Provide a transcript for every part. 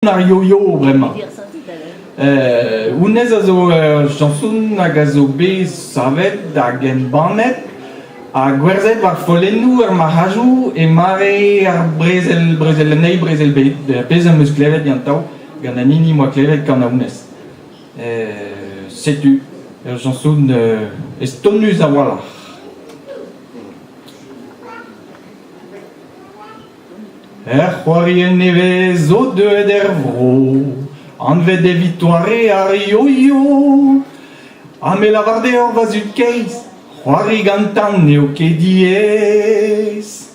un yo-yo vraiment. Unez a zo chanson hag a zo bez savet da gen banet a gwerzet war follennou ar marajou e mare ar brezel nei brezel bez am eus klevet gantaou gant an ini moa klevet gant a unez. Setu, chanson estonnus a wala. C'hoarien nevez o deuet vro, anvet e vitoare ar yo-yo. Me lavarde ur vazut keiz, c'hoari gantan neo ket diez.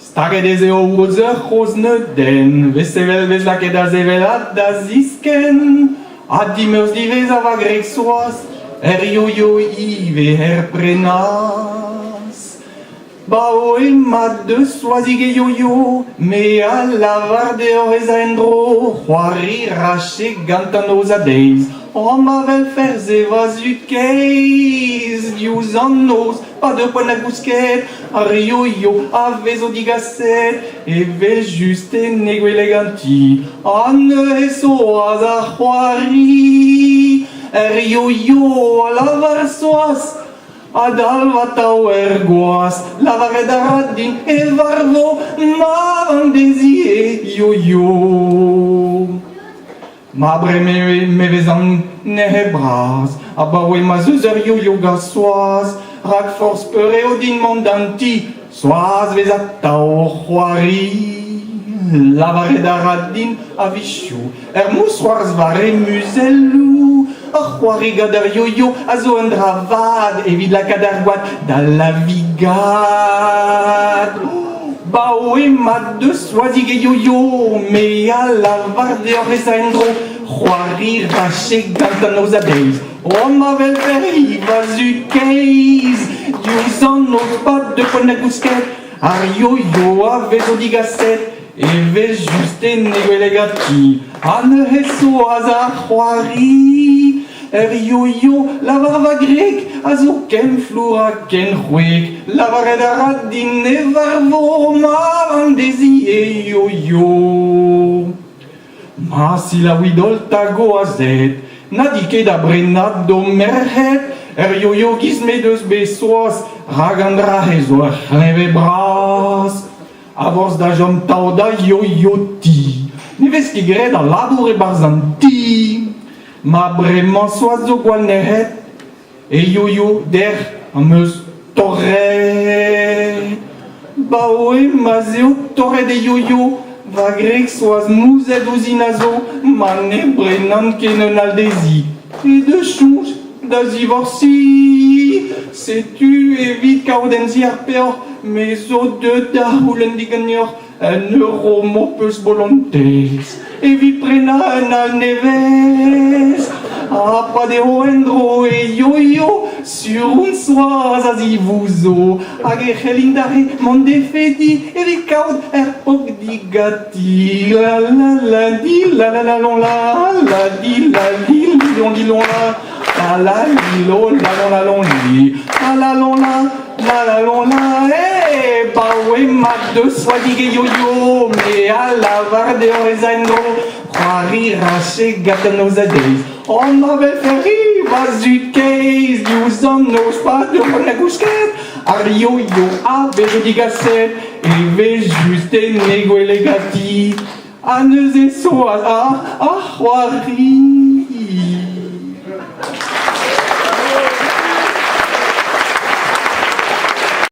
Staget ez eo oz ur c'hoz neuden, vesevel vez laket a zevelat da zisken. Dimeus divez a va grek soaz, yo-yo ive prenas. Oe mat de soazig e yo-yo, me a lavarde ur ez a endro, c'hoari rache gantan oz a deiz. Ma vel fer ze vazut keiz, diouz an oz, pa de poen a gousket, ar yo-yo a vezo digaset, e vez just en e gwele ganti, an eus oaz a c'hoari. Yo-yo a lavar soaz, a dalvat a oer goaz, lavaret a radin e varvo, ma an dezie yo-yo. Ma bre me vez an nehe braz, oe ma zeus ur yo-yo ga soaz, rak forz peure o din mandanti, soaz vez a tao c'hoari. Lavaret a radin a vichou, moussoarz var e muzellou. C'hoari gant ur yo-yo a zo un dravad, evit lakaat ar goad da lavigad. Oe mat de soazig e yo-yo, me a lavarde ur ez a endro, c'hoari rache gantan oz a deiz. Ma vel fer i vazut keiz, diouz an oz pat de poen a gousket, ar yo-yo a vezo digaset, e vez just en e gwele gati, an eus oaz a c'hoari. Yo-yo lavar va grek, a zo ken flour a ken c'hwek, lavaret a radin e varvo, ma an dezie yo-yo. Ma si la ouidol ta go a zet, na diket a brenat do merc'het, yo-yo giz me deus besoaz, rag an dra zo ar c'hleve bras. A vorz da jom tao da yo-yo ti, ne vez ket gret a labour e barzan ti. Ma bremañ soaz zo gwall nec'het, e yo-yo der am eus torret. Oe ma zeo torret e yo-yo, va grek soaz mouzet ouzin a zo, ma ne brenan ken un aldezi. E de chouz da zivorsi, setu evit kaout zi ar peoc'h, me zo de da houlen digagnor, un euro mo peus bolontez, evit prena un al nevez. Pa de o endro e yo-yo, sur un soaz a zivouzo, hag e c'helin dare mont defedi, evit kaout pok digati. La la la di la la la lon la, la di la li lon di lon la, la la li lo la lon la lon li, la la lon la lon la. Oe mat de soazig e yo-yo, me a lavarde ur ez a endro, c'hoari rache gantan oz a deiz. Ma vel fer i vazut keiz, diouz an oz pat de poen a gousket, ar yo-yo a vezo digaset, e vez just en e gwele gati, an eus e soaz a c'hoari.